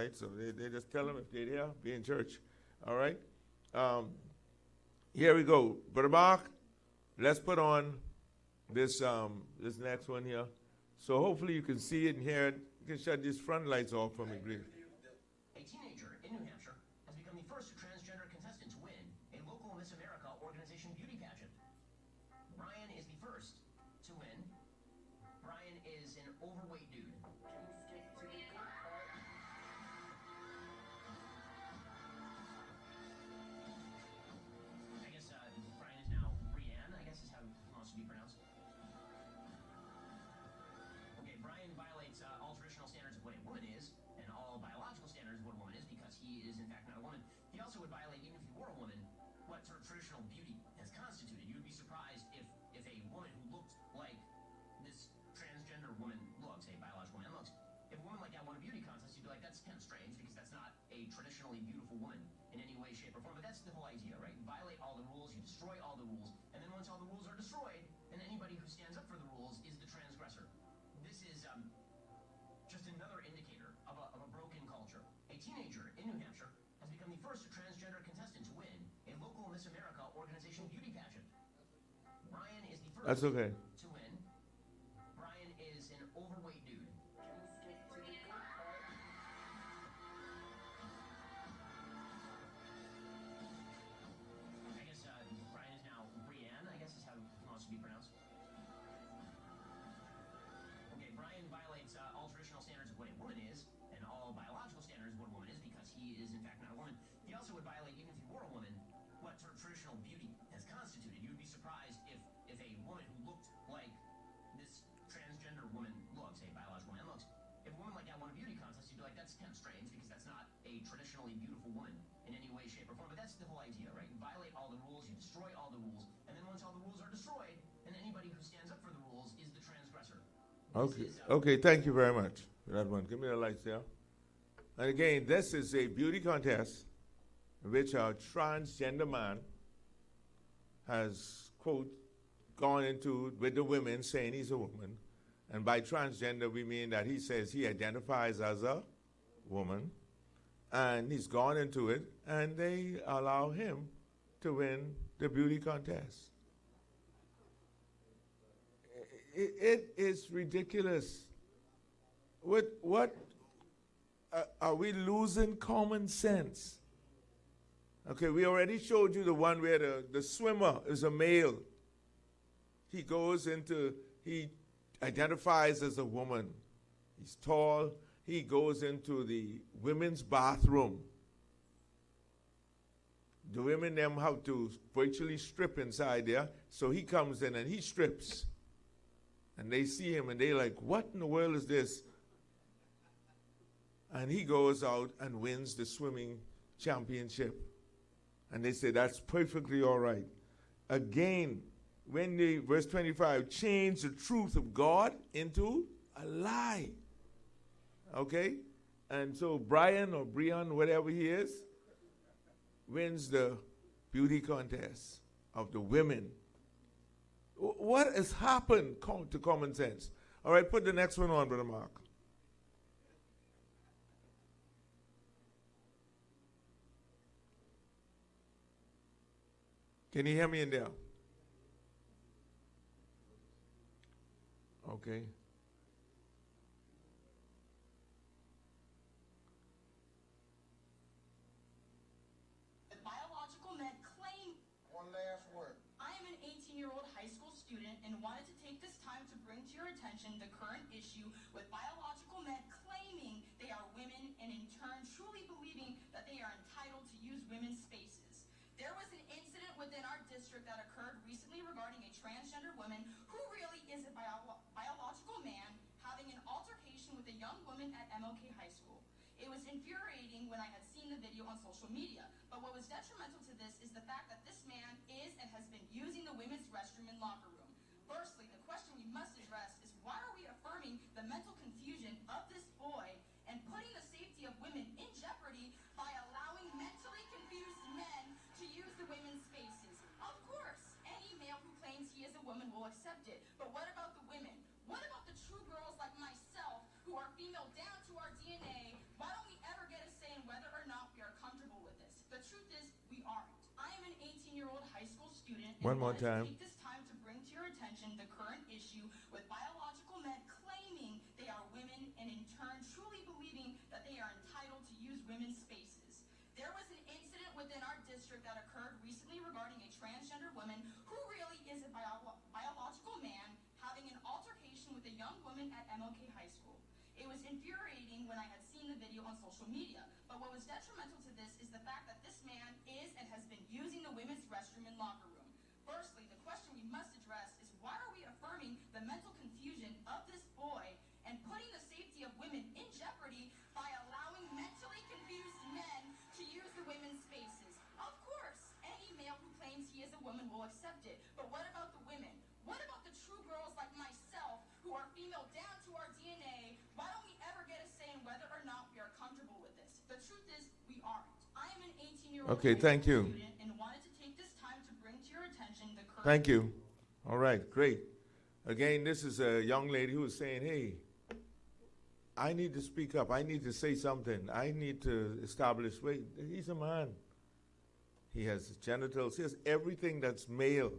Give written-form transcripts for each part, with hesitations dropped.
right? So they just tell them if they're there, be in church. All right? Here we go. Brother Mark, let's put on this next one here. So hopefully you can see it and hear it. You can shut these front lights off for me, please. A teenager in New Hampshire has become the first transgender contestant to win a local Miss America organization beauty pageant. Brian is the first to win. Brian is an overweight dude. I guess Brian is now Brianne, I guess is how he wants to be pronounced. Okay, Brian violates all traditional standards of what a woman is, and all biological standards of what a woman is, because he is in fact not a woman. He also would violate, even if he were a woman, what sort of traditional beauty has constituted. You would be surprised if a woman who looked like this transgender woman looks, a biological man looks, if a woman like that won a beauty contest, you'd be like, that's kind of strange, because that's not a traditionally beautiful woman in any way, shape, or form. But that's the whole idea, right? You violate all the rules, you destroy all the rules, and then once all the rules are destroyed, then anybody who stands up for the rules is the transgressor. This is just another indicator of a broken culture. A teenager in New Hampshire has become the first transgender contestant to win a local Miss America organization beauty pageant. Brian is the first That's okay. to win. Brian is an overweight dude. I guess Brian is now Brianne, I guess is how he wants to be pronounced. Okay, Brian violates all traditional standards of what a woman is, and all biological standards of what a woman is, because he is in fact not a woman. He also would violate, even if he were a woman, what sort of traditional beauty has constituted. You would be surprised if a woman who looked like this transgender woman looks, a biological man looks, if a woman like that won a beauty contest, you'd be like, that's kind of strange, because that's not a traditionally beautiful woman in any way, shape, or form. But that's the whole idea, right? You violate all the rules, you destroy all the rules, and then once all the rules are destroyed, then anybody who stands up for the rules is the transgressor. Okay. Okay, thank you very much for that one. Give me the lights there. And again, this is a beauty contest in which a transgender man has, quote, gone into with the women saying he's a woman. And by transgender, we mean that he says he identifies as a woman. And he's gone into it, and they allow him to win the beauty contest. It is ridiculous. What are we losing common sense? Okay, we already showed you the one where the swimmer is a male. He identifies as a woman. He's tall. He goes into the women's bathroom. The women them have to virtually strip inside there. So he comes in and he strips. And they see him and they're like, what in the world is this? And he goes out and wins the swimming championship. And they say, that's perfectly all right. Again, when they, verse 25, change the truth of God into a lie. Okay? And so Brian or Brian, whatever he is, wins the beauty contest of the women. What has happened to common sense? All right, put the next one on, Brother Mark. Can you hear me in there? Okay. Biological men claim. One last word. I am an 18-year-old high school student and wanted to take this time to bring to your attention the current issue with biological men claiming they are women and in turn truly believing that they are entitled to use women's spaces. There was an incident within our district that occurred recently regarding a transgender woman who really is a biological man having an altercation with a young woman at MLK High School. It was infuriating when I had seen the video on social media, but what was detrimental to this is the fact that this man is and has been using the women's restroom and locker room. Firstly, the question we must address is why are we affirming the mental confusion of this boy and putting the safety of women in jeopardy by allowing mentally confused men to use the women's spaces? Of course, any male who claims he is a woman will accept it, but what about the women? What about the true girls like myself who are female down to our DNA? Why don't we ever get student One and more wanted to time. take this time to bring to your attention the current issue with biological men claiming they are women and in turn truly believing that they are entitled to use women's spaces. There was an incident within our district that occurred recently regarding a transgender woman who really is a biological man having an altercation with a young woman at MLK High School. It was infuriating when I had seen the video on social media, but what was detrimental to this is the fact that this man is and has been using the women's restroom and locker room. Firstly, the question we must address is why are we affirming the mental confusion of this boy and putting the safety of women in jeopardy by allowing mentally confused men to use the women's spaces? Of course, any male who claims he is a woman will accept it, but what about the women? What about the true girls like myself who are female down to our DNA? Why don't we ever get a say in whether or not we are comfortable with this? The truth is, we aren't. I am an 18-year-old Okay, thank you. student and wanted to take this time to bring to your attention the current... Thank you. All right, great. Again, this is a young lady who is saying, hey, I need to speak up. I need to say something. I need to establish, wait, he's a man. He has genitals. He has everything that's male.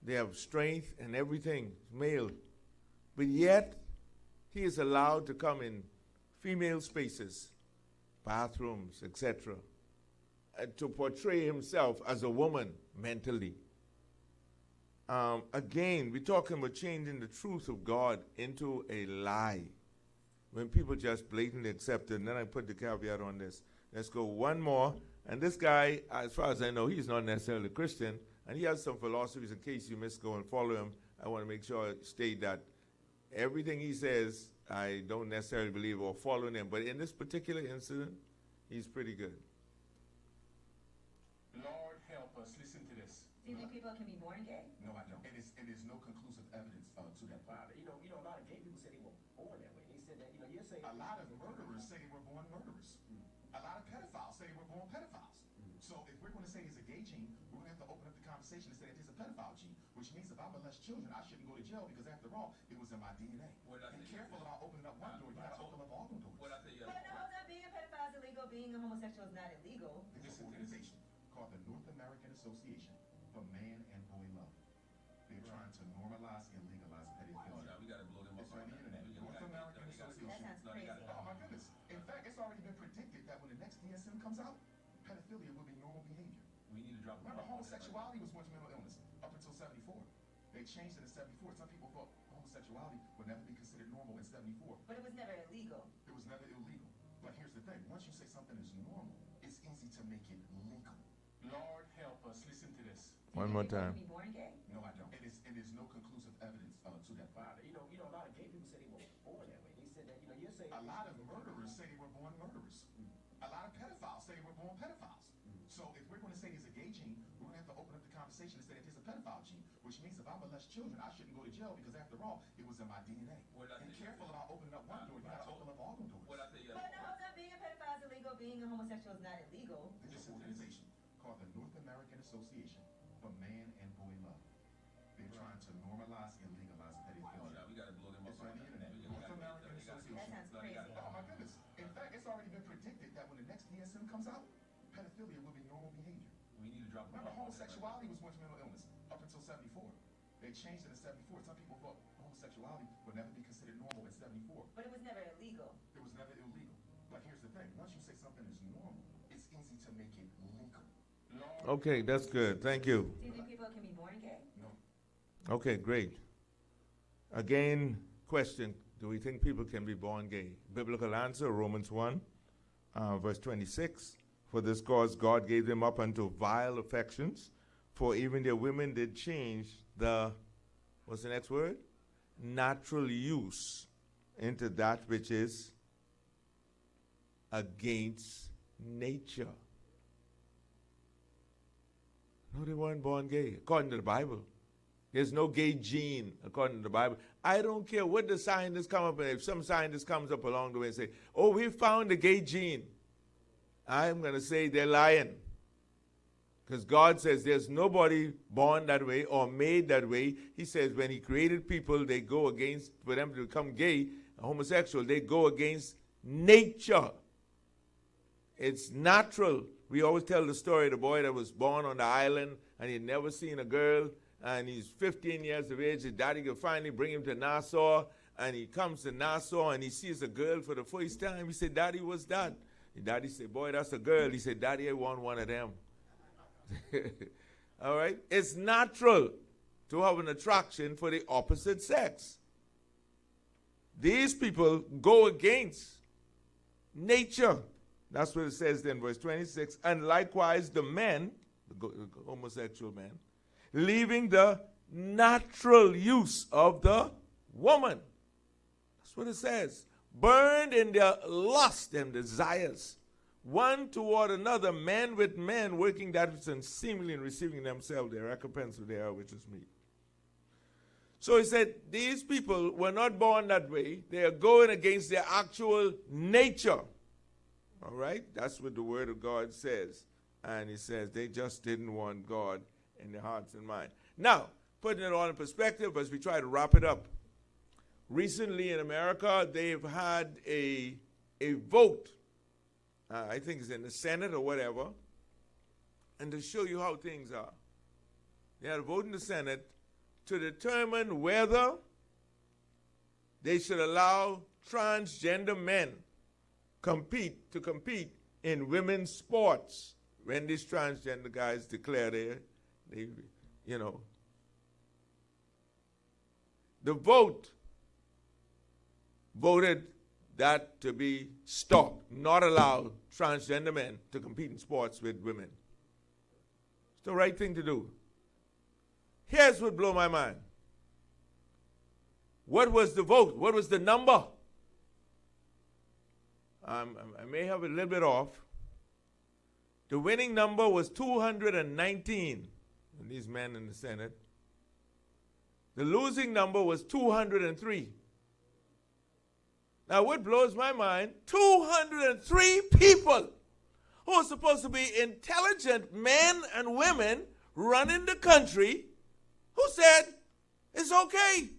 They have strength and everything, male. But yet, he is allowed to come in female spaces, bathrooms, etc., to portray himself as a woman mentally. Again, we're talking about changing the truth of God into a lie. When people just blatantly accept it, and then I put the caveat on this. Let's go one more. And this guy, as far as I know, he's not necessarily a Christian, and he has some philosophies. In case you missed, go and follow him. I want to make sure I state that everything he says, I don't necessarily believe or follow him. But in this particular incident, he's pretty good. Lord help us. Listen to this. Do you think people can be born gay? No, I don't. It is no conclusive evidence to that. Wow, a lot of gay people say they were born that way. They said that, you're saying... A lot of murderers say they were born murderers. A lot of pedophiles say they were born pedophiles. So if we're going to say it's a gay gene, we're going to have to open up the conversation and say it is a pedophile gene, which means if I molest children, I shouldn't go to jail because after all, it was in my DNA. Be careful about opening up one door. You got to open up all the doors. But no, not being a pedophile is illegal. Being a homosexual is not illegal. There's an organization called the North American Association for Man and Boy Love. They're trying to normalize and legalize pedophilia. We got to blow them It's on the internet. North American Association. That sounds crazy. Oh my goodness. In fact, it's already been predicted that when the next DSM comes out, pedophilia will be normal behavior. We need to drop Remember, homosexuality was once mental illness up until 74. They changed it in 74. Some people thought homosexuality would never be considered normal in 74. But it was never illegal. It was never illegal. But here's the thing. Once you say something is normal, it's easy to make it legal. Lord help us. Listen to this. One more time. Can be born gay? No, I don't. It is no conclusive evidence to that. Wow, a lot of gay people say they were born that way. They said that, you're saying... A lot of murderers say they were born murderers. A lot of pedophiles say they were born pedophiles. So if we're going to say there's a gay gene, we're going to have to open up the conversation and say it is a pedophile gene, which means if I molest children, I shouldn't go to jail because after all, it was in my DNA. Be careful about opening up one door. You got to open up all the doors. But no, not being a pedophile is illegal. Being a homosexual is not illegal. There's an organization called the North American Association for Man and Boy Love. They're trying to normalize and legalize pedophilia. We got to blow them It's on the internet. North American Association. That sounds crazy. Oh my goodness. In fact, it's already been predicted that when the next DSM comes out, pedophilia will be normal behavior. We need to drop them. Remember, homosexuality was once mental illness up until 74. They changed it in 74. Some people thought homosexuality would never be considered normal in 74. But it was never illegal. It was never illegal. But here's the thing. Once you say something is normal, it's easy to make it legal. Okay, that's good. Thank you. Do you think people can be born gay? No. Okay, great. Again, question, do we think people can be born gay? Biblical answer, Romans 1, verse 26. For this cause God gave them up unto vile affections, for even their women did change the, what's the next word? Natural use into that which is against nature. No, they weren't born gay, according to the Bible. There's no gay gene, according to the Bible. I don't care what the scientists come up with. If some scientist comes up along the way and say, oh, we found the gay gene, I'm going to say they're lying. Because God says there's nobody born that way or made that way. He says when he created people, they go against, for them to become gay, homosexual, they go against nature. It's natural. We always tell the story of the boy that was born on the island and he'd never seen a girl, and he's 15 years of age. His daddy could finally bring him to Nassau, and he comes to Nassau and he sees a girl for the first time. He said, "Daddy, what's that?" His daddy said, "Boy, that's a girl." He said, "Daddy, I want one of them." All right? It's natural to have an attraction for the opposite sex. These people go against nature. That's what it says then, verse 26. And likewise the men, the homosexual men, leaving the natural use of the woman. That's what it says. Burned in their lust and desires, one toward another, men with men, working that which is seemingly and receiving themselves their recompense of their which is meet. So he said, these people were not born that way. They are going against their actual nature. All right? That's what the Word of God says. And he says they just didn't want God in their hearts and minds. Now, putting it all in perspective as we try to wrap it up. Recently in America, they've had a vote. I think it's in the Senate or whatever. And to show you how things are. They had a vote in the Senate to determine whether they should allow transgender men to compete in women's sports. When these transgender guys declare they the vote voted that to be stopped, not allow transgender men to compete in sports with women. It's the right thing to do. Here's what blew my mind. What was the vote? What was the number? I may have it a little bit off. The winning number was 219, these men in the Senate. The losing number was 203. Now, what blows my mind, 203 people who are supposed to be intelligent men and women running the country who said, it's okay.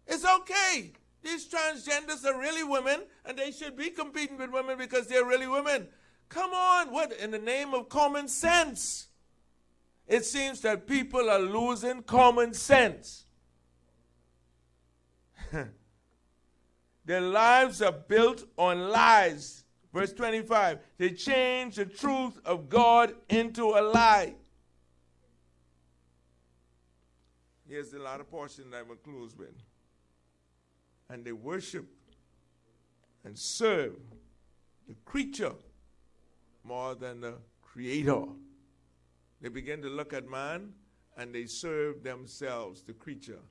It's okay. These transgenders are really women, and they should be competing with women because they're really women. Come on, what, in the name of common sense? It seems that people are losing common sense. Their lives are built on lies. Verse 25, they change the truth of God into a lie. Here's the latter portion that I'm going to close with. And they worship and serve the creature more than the creator. They begin to look at man and they serve themselves, the creature.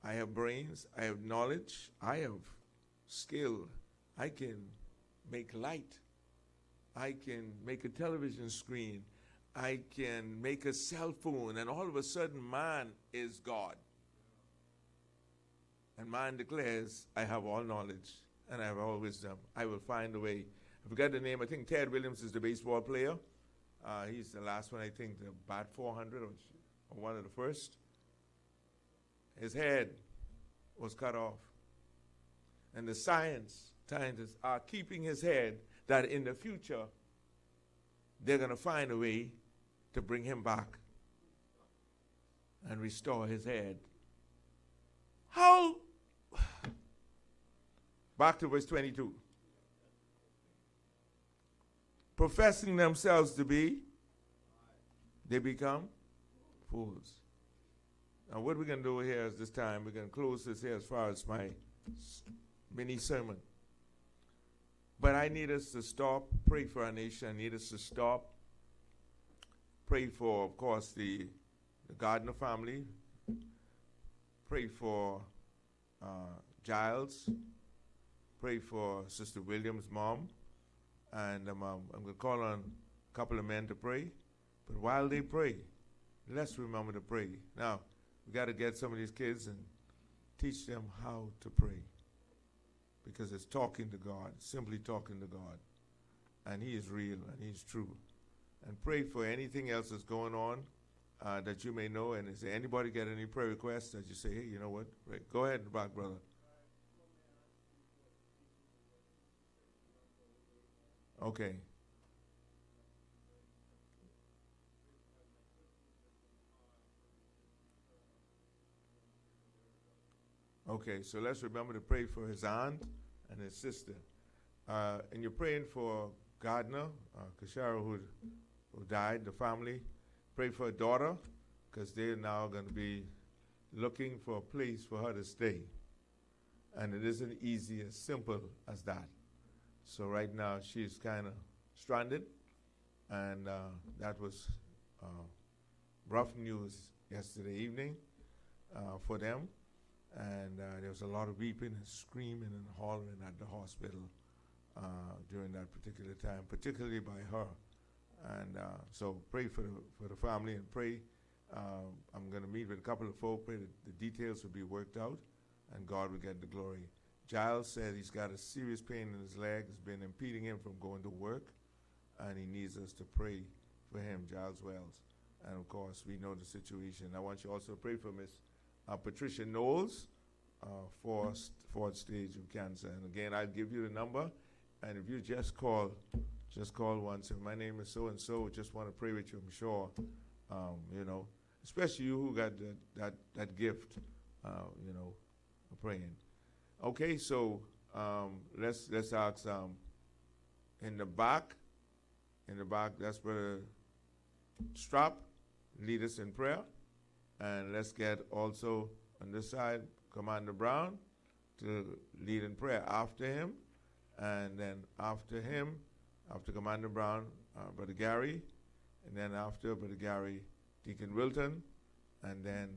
I have brains, I have knowledge, I have skill. I can make light. I can make a television screen. I can make a cell phone. And all of a sudden, man is God. And man declares, I have all knowledge and I have all wisdom. I will find a way. I forgot the name. I think Ted Williams is the baseball player. He's the last one, I think, to bat 400 or one of the first. His head was cut off. And the scientists are keeping his head that in the future they're going to find a way to bring him back and restore his head. How? Back to verse 22. Professing themselves to be, they become fools. Now what we're going to do here is this time, we're going to close this here as far as my mini sermon. But I need us to stop, pray for our nation. I need us to stop, pray for, of course, the Gardner family. Pray for Giles. Pray for Sister Williams' mom. And I'm going to call on a couple of men to pray. But while they pray, let's remember to pray. Now, we got to get some of these kids and teach them how to pray. Because it's talking to God, simply talking to God. And He is real and He's true. And pray for anything else that's going on that you may know. And is there anybody got any prayer requests that you say, hey, you know what? Right. Go ahead, brother. Okay. Okay, so let's remember to pray for his aunt and his sister. And you're praying for Gardner, Kashara, who died, the family. Pray for her daughter, because they're now going to be looking for a place for her to stay. And it isn't easy as simple as that. So right now she's kind of stranded, and that was rough news yesterday evening for them. And there was a lot of weeping and screaming and hollering at the hospital during that particular time, particularly by her. And so pray for the family, and pray. I'm going to meet with a couple of folk, pray that the details will be worked out, and God will get the glory. Giles said he's got a serious pain in his leg. It's been impeding him from going to work, and he needs us to pray for him, Giles Wells. And, of course, we know the situation. I want you also to pray for Miss Patricia Knowles, fourth stage of cancer. And, again, I'll give you the number, and if you just call once. Say, my name is so-and-so, just want to pray with you, I'm sure, especially you who got that gift, praying. Okay, so let's ask in the back, that's Brother Strap, lead us in prayer. And let's get also on this side, Commander Brown to lead in prayer after him. And then after him, after Commander Brown, Brother Gary. And then after Brother Gary, Deacon Wilton. And then